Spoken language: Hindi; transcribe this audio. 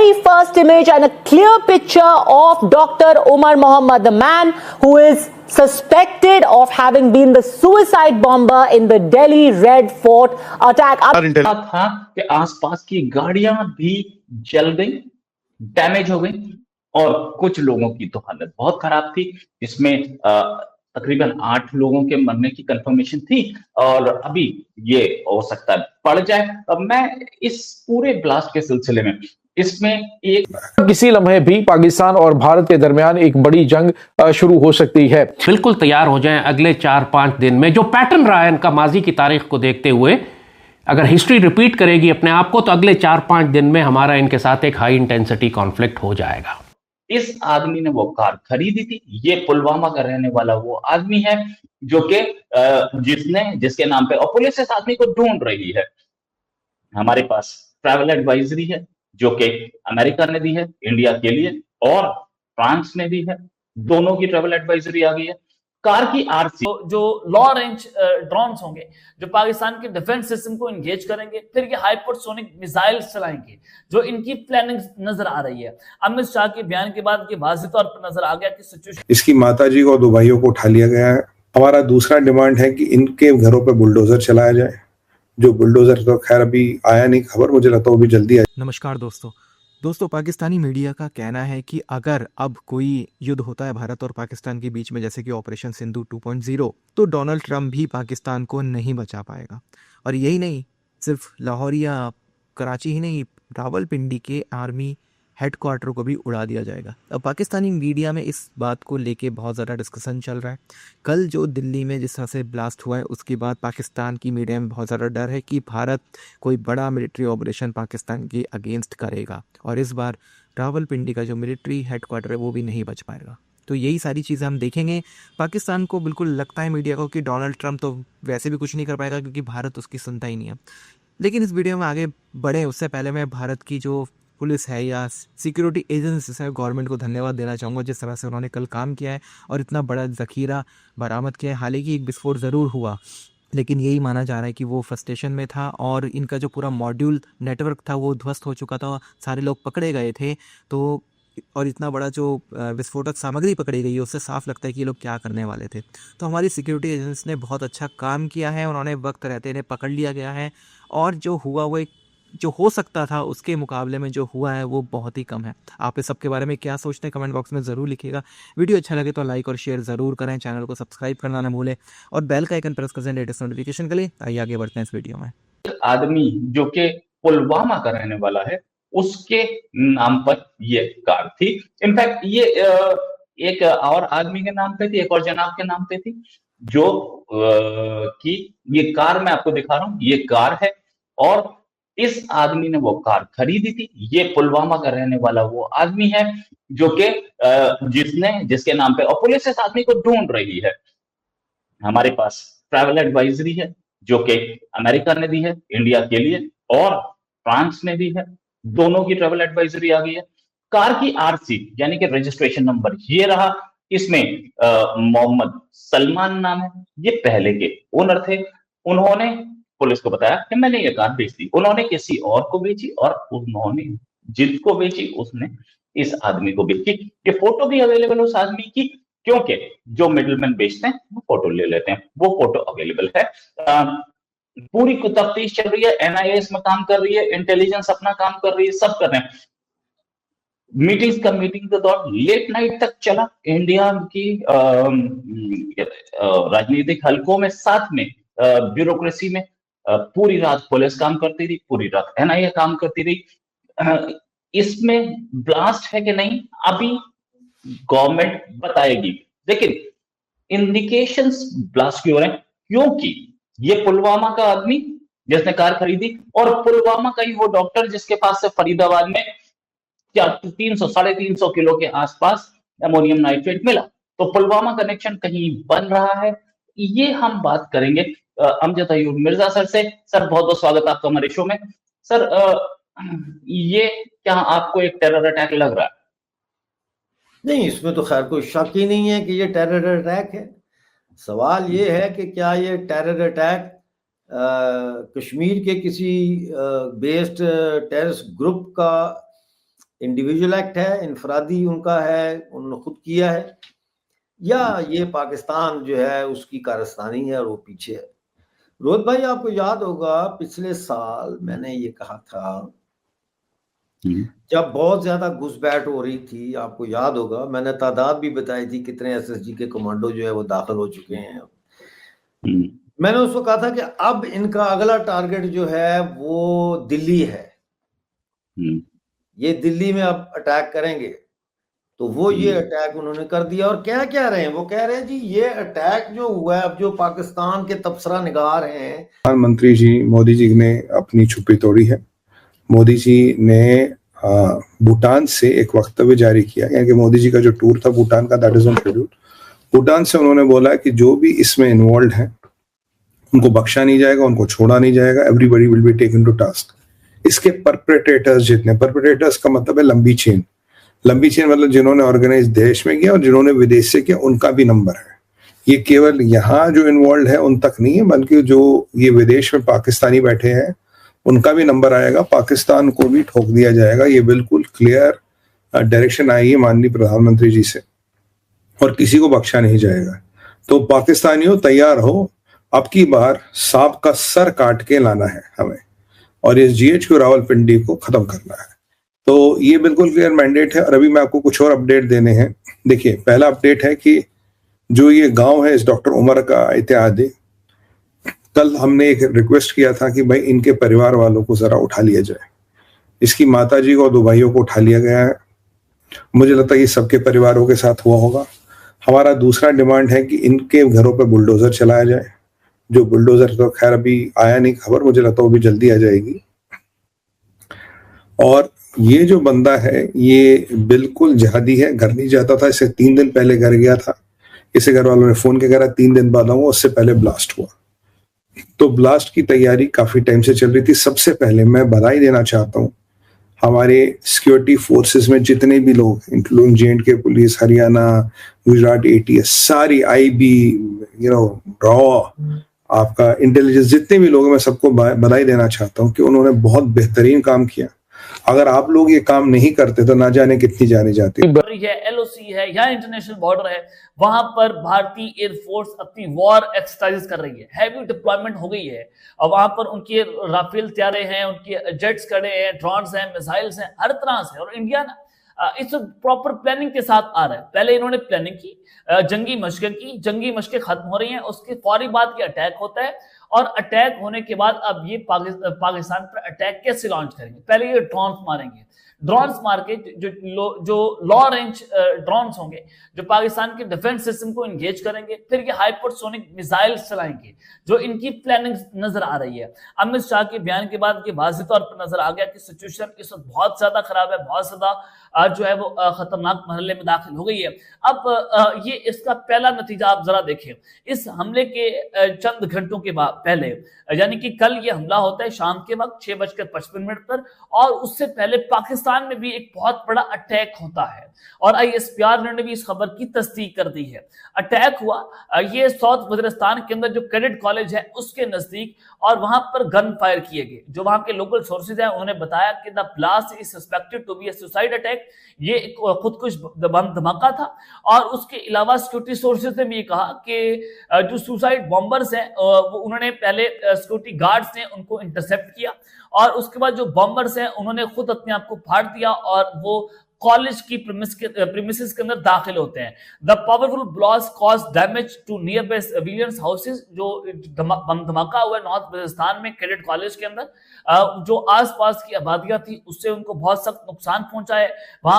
very first image and a clear picture of Dr. Omar Mohammad, the man who is suspected of having been the suicide bomber in the Delhi Red Fort attack. था कि आसपास की गाड़ियां भी जल गई, डैमेज हो गई और कुछ लोगों की तो हालत बहुत खराब थी। इसमें तकरीबन 8 लोगों के मरने की कंफर्मेशन थी और अभी ये हो सकता है बढ़ जाए। अब मैं इस पूरे ब्लास्ट के सिलसिले में इसमें एक किसी लम्हे भी पाकिस्तान और भारत के दरमियान एक बड़ी जंग शुरू हो सकती है। बिल्कुल तैयार हो जाएं अगले 4-5 दिन में। जो पैटर्न रहा है इनका माजी की तारीख को देखते हुए, अगर हिस्ट्री रिपीट करेगी अपने आप को, तो अगले 4-5 दिन में हमारा इनके साथ एक हाई इंटेंसिटी कॉन्फ्लिक्ट हो जाएगा। इस आदमी ने वो कार खरीदी थी। ये पुलवामा का रहने वाला वो आदमी है जो कि जिसके नाम पे, और पुलिस इस आदमी को ढूंढ रही है। हमारे पास ट्रैवल एडवाइजरी है जो कि अमेरिका ने दी है इंडिया के लिए और फ्रांस ने दी है। दोनों की ट्रैवल एडवाइजरी आ गई है। कार की आरसी जो लॉन्ग रेंज ड्रोन्स होंगे जो पाकिस्तान के डिफेंस सिस्टम को एंगेज करेंगे, फिर ये हाइपरसोनिक मिसाइल्स चलाएंगे, जो इनकी प्लानिंग नजर आ रही है। अमित शाह के बयान के बाद ये वाज़ेह तौर पर नजर आ गया कि सिचुएशन। इसकी माताजी को, 2 भाइयों को उठा लिया गया है। हमारा दूसरा डिमांड है कि इनके घरों पे बुलडोजर चलाया जाए। जो बुलडोजर तो खैर अभी आया नहीं खबर, मुझे लगता है वो भी जल्दी आए। नमस्कार दोस्तों, पाकिस्तानी मीडिया का कहना है कि अगर अब कोई युद्ध होता है भारत और पाकिस्तान के बीच में, जैसे कि ऑपरेशन सिंधु 2.0, तो डोनाल्ड ट्रंप भी पाकिस्तान को नहीं बचा पाएगा। और यही नहीं, सिर्फ लाहौर या कराची ही नहीं, रावलपिंडी के आर्मी हेडक्वार्टर को भी उड़ा दिया जाएगा। अब पाकिस्तानी मीडिया में इस बात को लेके बहुत ज़्यादा डिस्कशन चल रहा है। कल जो दिल्ली में जिस तरह से ब्लास्ट हुआ है, उसके बाद पाकिस्तान की मीडिया में बहुत ज़्यादा डर है कि भारत कोई बड़ा मिलिट्री ऑपरेशन पाकिस्तान के अगेंस्ट करेगा और इस बार रावलपिंडी का जो मिलिट्री हेडक्वार्टर है वो भी नहीं बच पाएगा। तो यही सारी चीज़ें हम देखेंगे। पाकिस्तान को बिल्कुल लगता है मीडिया को कि डोनाल्ड ट्रंप तो वैसे भी कुछ नहीं कर पाएगा क्योंकि भारत उसकी सुनता ही नहीं है। लेकिन इस वीडियो में आगे बढ़े उससे पहले मैं भारत की जो पुलिस है या सिक्योरिटी एजेंसीज है, गवर्नमेंट को धन्यवाद देना चाहूँगा जिस तरह से उन्होंने कल काम किया है और इतना बड़ा ज़खीरा बरामद किया है। हालांकि एक विस्फोट ज़रूर हुआ, लेकिन यही माना जा रहा है कि वो फ्रस्ट्रेशन में था और इनका जो पूरा मॉड्यूल नेटवर्क था वो ध्वस्त हो चुका था, सारे लोग पकड़े गए थे। तो और इतना बड़ा जो विस्फोटक सामग्री पकड़ी गई है, उससे साफ लगता है कि ये लोग क्या करने वाले थे। तो हमारी सिक्योरिटी एजेंसी ने बहुत अच्छा काम किया है, उन्होंने वक्त रहते इन्हें पकड़ लिया गया है और जो हुआ वो जो हो सकता था उसके मुकाबले में जो हुआ है वो बहुत ही कम है। आप इस सब के बारे में क्या सोचते हैं कमेंट बॉक्स में ज़रूर लिखिएगा। वीडियो अच्छा लगे तो लाइक और शेयर ज़रूर करें, चैनल को सब्सक्राइब करना ना भूलें और बेल का आइकन प्रेस करें लेटेस्ट नोटिफिकेशन के लिए। आइए आगे बढ़ते हैं इस वीडियो में। आदमी जो कि पुलवामा का रहने वाला है, उसके नाम पर ये कार थी। इनफैक्ट ये एक और आदमी के नाम पे थी, एक और जनाब के नाम पे थी, जो कि ये कार मैं आपको दिखा रहा हूं, ये कार है और इस आदमी ने वो कार खरीदी थी। ये पुलवामा का रहने वाला वो आदमी है जो कि जिसके नाम पे, और पुलिस इस आदमी को ढूंढ रही है। हमारे पास ट्रैवल एडवाइजरी है जो कि अमेरिका ने दी है इंडिया के लिए और फ्रांस ने दी है। दोनों की ट्रैवल एडवाइजरी आ गई है। कार की आरसी यानी कि रजिस्ट्रेशन नंबर ये रहा। इसमें मोहम्मद सलमान नाम है, ये पहले के ओनर थे। उन्होंने पुलिस को बताया कि मैंने ये कार बेच दी। उन्होंने किसी और को बेची और उन्होंने जिसको बेची उसने इस आदमी को बेची। ये फोटो भी अवेलेबल है उस आदमी की, क्योंकि जो मिडलमैन बेचते हैं वो फोटो ले लेते हैं। वो फोटो अवेलेबल है। पूरी तफ्तीश चल रही है, एनआईए इसमें काम कर रही है, इंटेलिजेंस अपना काम कर रही है, सब कर रहे हैं। मीटिंग का दौर लेट नाइट तक चला। इंडिया की राजनीतिक हलकों में, साथ में ब्यूरोक्रेसी में पूरी रात पुलिस काम करती थी, पूरी रात एनआईए काम करती रही। इसमें ब्लास्ट है कि नहीं अभी गवर्नमेंट बताएगी, लेकिन इंडिकेशंस ब्लास्ट की हो रहे हैं क्योंकि ये पुलवामा का आदमी जिसने कार खरीदी और पुलवामा का ही वो डॉक्टर जिसके पास से फरीदाबाद में 300-350 किलो के आसपास अमोनियम नाइट्रेट मिला। तो पुलवामा कनेक्शन कहीं बन रहा है, ये हम बात करेंगे अमजद अयूब मिर्जा सर से। सर बहुत बहुत स्वागत आपका हमारे शो में। सर ये क्या आपको एक टेरर अटैक लग रहा है? नहीं, इसमें तो खैर कोई शक ही नहीं है कि ये टेरर अटैक है। सवाल ये है कि क्या ये टेरर अटैक कश्मीर के किसी बेस्ड टेररिस्ट ग्रुप का इंडिविजुअल एक्ट है, इनफरादी उनका है, उन्होंने खुद किया है, या ये पाकिस्तान जो है उसकी कारस्तानी है और वो पीछे है? रोहित भाई, आपको याद होगा पिछले साल मैंने ये कहा था, जब बहुत ज्यादा घुसपैठ हो रही थी, आपको याद होगा मैंने तादाद भी बताई थी कितने एसएसजी के कमांडो जो है वो दाखिल हो चुके हैं। मैंने उसको कहा था कि अब इनका अगला टारगेट जो है वो दिल्ली है, ये दिल्ली में अब अटैक करेंगे। तो वो ये अटैक उन्होंने कर दिया, और क्या कह रहे हैं, वो कह रहे हैं जी ये अटैक जो हुआ है, अब जो पाकिस्तान के तबसरा निगार हैं, प्रधानमंत्री जी मोदी जी ने अपनी चुप्पी तोड़ी है। मोदी जी ने भूटान से एक वक्तव्य जारी किया, यानी मोदी जी का जो टूर था भूटान का, that is on schedule. Bhutan से उन्होंने बोला कि जो भी इसमें इन्वॉल्व है उनको बख्शा नहीं जाएगा, उनको छोड़ा नहीं जाएगा, everybody will be taken to task. इसके परपेट्रेटर्स जितने, परपेट्रेटर्स का मतलब है लंबी चेन, लंबी चेन मतलब जिन्होंने ऑर्गेनाइज देश में किया और जिन्होंने विदेश से किया, उनका भी नंबर है। ये केवल यहाँ जो इन्वॉल्व है उन तक नहीं है, बल्कि जो ये विदेश में पाकिस्तानी बैठे हैं उनका भी नंबर आएगा, पाकिस्तान को भी ठोक दिया जाएगा। ये बिल्कुल क्लियर डायरेक्शन आई है माननीय प्रधानमंत्री जी से, और किसी को बख्शा नहीं जाएगा। तो पाकिस्तानियों तैयार हो, अब की बार सांप का सर काट के लाना है हमें, और इस GHQ रावलपिंडी को खत्म करना है। तो ये बिल्कुल क्लियर मैंडेट है। और अभी मैं आपको कुछ और अपडेट देने हैं। देखिए, पहला अपडेट है कि जो ये गांव है इस डॉक्टर उमर का इत्यादि, कल हमने एक रिक्वेस्ट किया था कि भाई इनके परिवार वालों को जरा उठा लिया जाए। इसकी माताजी को और 2 भाइयों को उठा लिया गया है। मुझे लगता है ये सबके परिवारों के साथ हुआ होगा। हमारा दूसरा डिमांड है कि इनके घरों पर बुलडोजर चलाया जाए। जो बुलडोजर तो खैर अभी आया नहीं खबर, मुझे लगता है वो भी जल्दी आ जाएगी। और ये जो बंदा है ये बिल्कुल जिहादी है, घर नहीं जाता था, इसे 3 दिन पहले घर गया था। इसे घर वालों ने फोन किया, 3 दिन बाद आऊंगा, उससे पहले ब्लास्ट हुआ। तो ब्लास्ट की तैयारी काफी टाइम से चल रही थी। सबसे पहले मैं बधाई देना चाहता हूँ हमारे सिक्योरिटी फोर्सेस में जितने भी लोग, including J&K police, Haryana, Gujarat ATS, सारी IB, रॉ, आपका इंटेलिजेंस, जितने भी लोग हैं, मैं सबको बधाई देना चाहता हूँ कि उन्होंने बहुत बेहतरीन काम किया। अगर आप लोग ये काम नहीं करते तो ना जाने कितनी जाने जाती है, LOC है या इंटरनेशनल बॉर्डर है, वहां पर भारतीय एयरफोर्स अपनी वॉर एक्सरसाइज कर रही है, हैवी डिप्लॉयमेंट हो गई है, और वहां पर उनके राफेल तैयारे हैं, उनके जेट्स खड़े हैं, ड्रोन्स हैं, मिसाइल्स हैं, हर तरह से। और इंडिया ना इस प्रॉपर प्लानिंग के साथ आ रहा है। पहले इन्होंने प्लानिंग की, जंगी मशकें की, जंगी मशकें खत्म हो रही हैं, उसके फौरी बाद ये अटैक होता है, और अटैक होने के बाद अब ये पाकिस्तान पर अटैक कैसे लॉन्च करेंगे? पहले ये ड्रोन्स मारेंगे, ड्रोन्स मार के जो लॉ रेंज ड्रोन्स होंगे जो पाकिस्तान के डिफेंस सिस्टम को एंगेज करेंगे, फिर ये हाइपरसोनिक मिसाइल्स चलाएंगे, जो इनकी प्लानिंग नजर आ रही है। अमित शाह के बयान के बाद ये वाज़ेह तौर पर नजर आ गया कि सिचुएशन इस वक्त बहुत ज्यादा खराब है, बहुत ज्यादा जो है वो खतरनाक मरहले में दाखिल हो गई है। अब ये इसका पहला नतीजा आप जरा देखें। इस हमले के चंद घंटों के बाद पहले, यानी कि कल ये हमला होता है शाम के वक्त 6:55 पर, और उससे पहले पाकिस्तान में भी एक बहुत बड़ा अटैक होता है, और ISPR ने भी इस खबर की तस्दीक कर दी है। अटैक हुआ ये साउथ वजीरिस्तान के अंदर जो कैडेट कॉलेज है उसके नजदीक, और वहां पर गन फायर किए गए। जो वहां के लोकल सोर्सेज हैं उन्होंने बताया कि the blast is suspected to be a suicide attack, ये खुदकुश बम धमाका था। और उसके अलावा सिक्योरिटी सोर्सेज ने भी ये कहा कि जो सुसाइड बॉम्बर्स हैं वो उन्होंने पहले सिक्योरिटी गार्ड्स ने उनको इंटरसेप्ट किया, और उसके बाद जो बॉम्बर्स हैं उन्होंने खुद अपने आप को फाड़ दिया और वो कॉलेज की प्रीमिसेस के अंदर दाखिल होते हैं। The powerful blast cause damage to nearby civilians houses, जो बम धमाका हुआ है नॉर्थ वजीरिस्तान में कैडेट कॉलेज के अंदर, जो आसपास की आबादियां थी उससे उनको बहुत सख्त नुकसान पहुंचा है। वहां